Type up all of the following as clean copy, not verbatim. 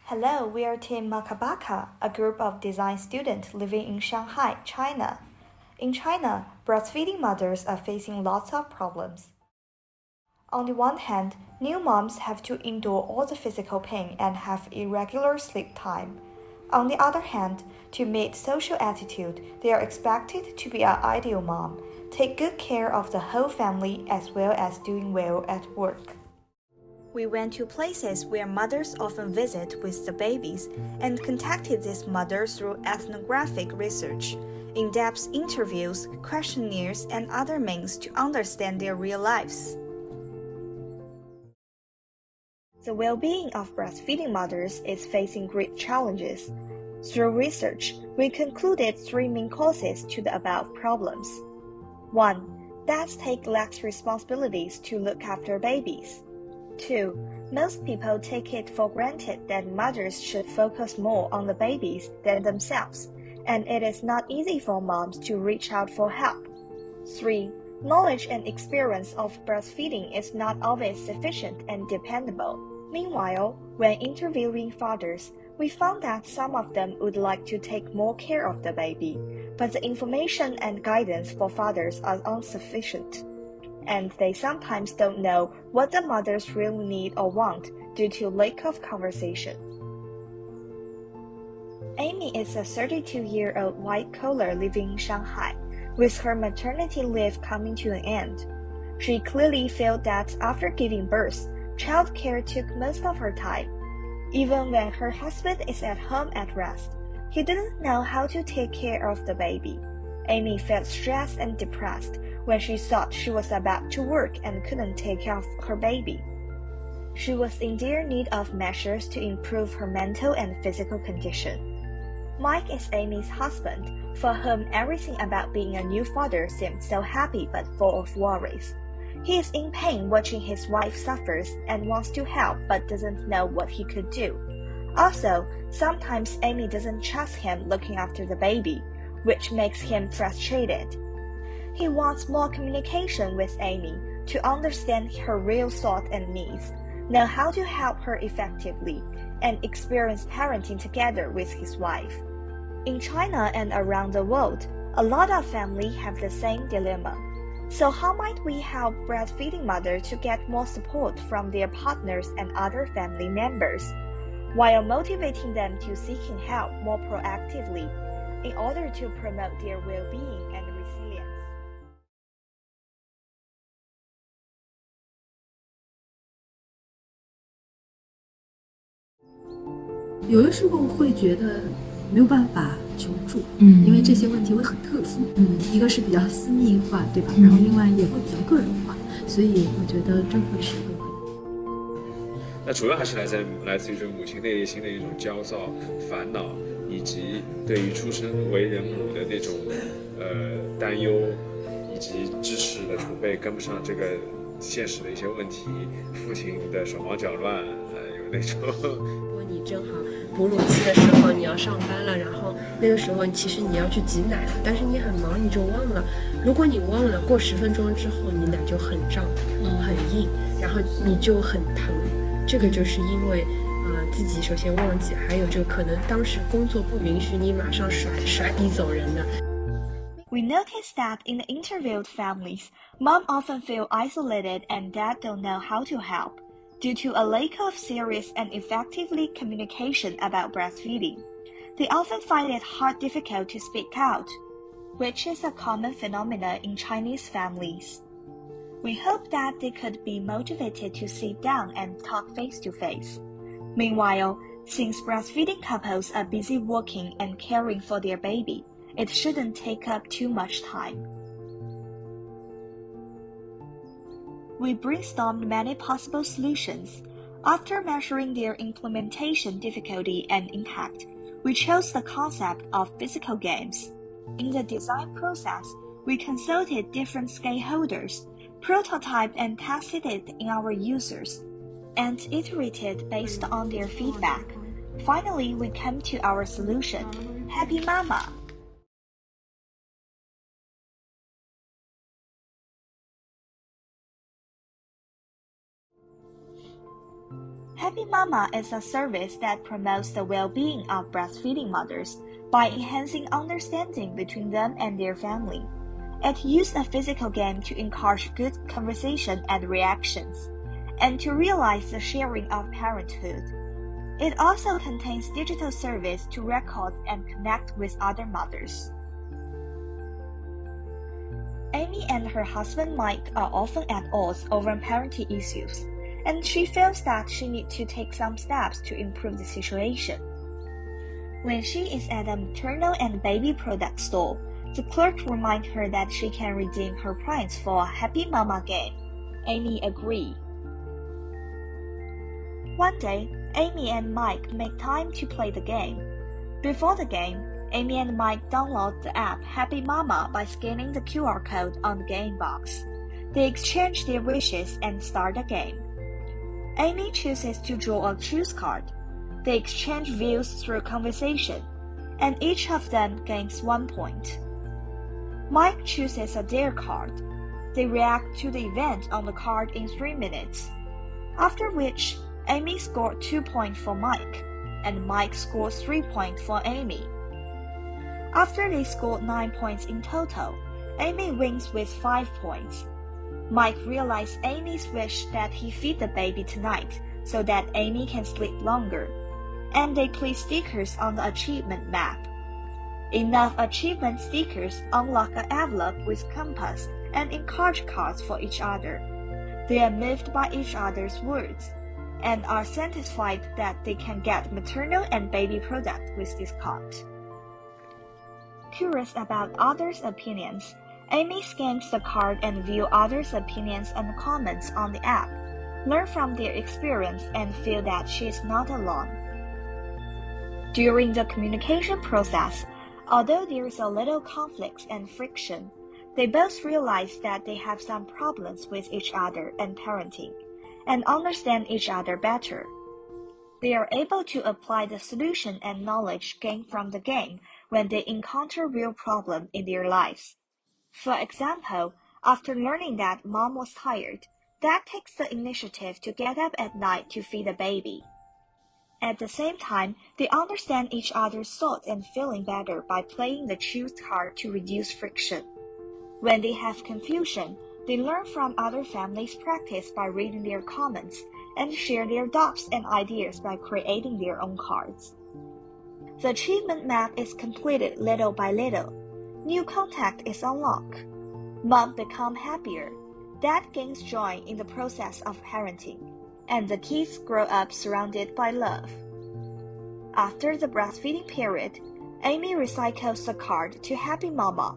Hello, we are Team Makka Pakka, a group of design students living in Shanghai, China. In China, breastfeeding mothers are facing lots of problems. On the one hand, new moms have to endure all the physical pain and have irregular sleep time. On the other hand, to meet social attitude, they are expected to be an ideal mom, take good care of the whole family as well as doing well at work. We went to places where mothers often visit with the babies and contacted these mothers through ethnographic research, in-depth interviews, questionnaires, and other means to understand their real lives. The well-being of breastfeeding mothers is facing great challenges. Through research, we concluded three main causes to the above problems. 1. Dads take less responsibilities to look after babies. 2. Most people take it for granted that mothers should focus more on the babies than themselves, and it is not easy for moms to reach out for help. 3. Knowledge and experience of breastfeeding is not always sufficient and dependable. Meanwhile, when interviewing fathers, we found that some of them would like to take more care of the baby, but the information and guidance for fathers are insufficient, and they sometimes don't know what the mothers really need or want due to lack of conversation. Amy is a 32-year-old white-collar living in Shanghai, with her maternity leave coming to an end. She clearly felt that after giving birth, childcare took most of her time. Even when her husband is at home at rest, he didn't know how to take care of the baby. Amy felt stressed and depressed when she thought she was about to work and couldn't take care of her baby. She was in dire need of measures to improve her mental and physical condition. Mike is Amy's husband, for whom everything about being a new father seemed so happy but full of worries. He is in pain watching his wife suffers and wants to help but doesn't know what he could do. Also, sometimes Amy doesn't trust him looking after the baby, which makes him frustrated. He wants more communication with Amy to understand her real thoughts and needs, know how to help her effectively, and experience parenting together with his wife. In China and around the world, a lot of families have the same dilemma. So how might we help breastfeeding mothers to get more support from their partners and other family members, while motivating them to seeking help more proactively in order to promote their well-being and resilience? 有的时候会觉得没有办法求助，因为这些问题会很特殊，一个是比较私密化，对吧？然后另外也会比较个人化，所以我觉得这会是个问题。那主要还是来自于这个母亲内心的一种焦躁、烦恼，以及对于出生为人母的那种担忧，以及知识的储备跟不上这个现实的一些问题，父亲的手忙脚乱，有那种。如果你正好哺乳期的时候你要上班了，然后那个时候其实你要去挤奶了，但是你很忙你就忘了。如果你忘了，过10分钟之后你奶就很胀、很硬，然后你就很疼。这个就是因为自己首先忘记，还有就可能当时工作不允许你马上甩笔走人的。We noticed that in the interviewed families, mom often feel isolated and dad don't know how to help, due to a lack of serious and effectively communication about breastfeeding. They often find it difficult to speak out, which is a common phenomenon in Chinese families. We hope that they could be motivated to sit down and talk face to face. Meanwhile, since breastfeeding couples are busy working and caring for their baby, it shouldn't take up too much time. We brainstormed many possible solutions. After measuring their implementation difficulty and impact, we chose the concept of physical games. In the design process, we consulted different stakeholders, prototyped and tested it in our users, and iterated based on their feedback. Finally, we came to our solution, Happy Mama. Happy Mama is a service that promotes the well-being of breastfeeding mothers by enhancing understanding between them and their family. It uses a physical game to encourage good conversation and reactions, and to realize the sharing of parenthood. It also contains digital service to record and connect with other mothers. Amy and her husband Mike are often at odds over parenting issues, and she feels that she needs to take some steps to improve the situation. When she is at a maternal and baby product store, the clerk reminds her that she can redeem her points for a Happy Mama game. Amy agrees. One day, Amy and Mike make time to play the game. Before the game, Amy and Mike download the app Happy Mama by scanning the QR code on the game box. They exchange their wishes and start the game. Amy chooses to draw a choose card. They exchange views through conversation, and each of them gains 1 point. Mike chooses a dare card. They react to the event on the card in 3 minutes, after which Amy scored 2 points for Mike, and Mike scored 3 points for Amy. After they scored 9 points in total, Amy wins with 5 points. Mike realized Amy's wish that he feed the baby tonight so that Amy can sleep longer, and they place stickers on the achievement map. Enough achievement stickers unlock an envelope with compass and encourage cards for each other. They are moved by each other's words, and are satisfied that they can get maternal and baby product with this card. Curious about others' opinions, Amy scans the card and views others' opinions and comments on the app, learn from their experience and feel that she is not alone. During the communication process, although there is a little conflict and friction, they both realize that they have some problems with each other and parenting, and understand each other better. They are able to apply the solution and knowledge gained from the game when they encounter real problems in their lives. For example, after learning that mom was tired, Dad takes the initiative to get up at night to feed the baby. At the same time, they understand each other's thoughts and feeling better by playing the choose card to reduce friction. When they have confusion, they learn from other families' practice by reading their comments and share their doubts and ideas by creating their own cards. The achievement map is completed little by little. New contact is unlocked. Mom becomes happier. Dad gains joy in the process of parenting, and the kids grow up surrounded by love. After the breastfeeding period, Amy recycles the card to Happy Mama.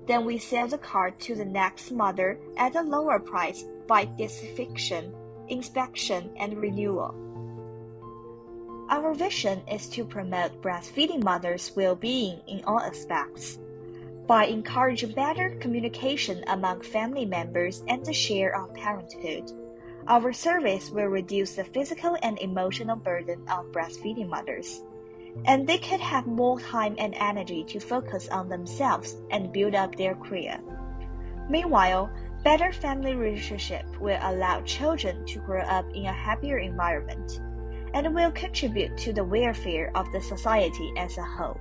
Then we sell the card to the next mother at a lower price by disinfection, inspection, and renewal. Our vision is to promote breastfeeding mothers' well-being in all aspects. By encouraging better communication among family members and the share of parenthood, our service will reduce the physical and emotional burden of breastfeeding mothers, and they could have more time and energy to focus on themselves and build up their career. Meanwhile, better family relationship will allow children to grow up in a happier environment, and will contribute to the welfare of the society as a whole.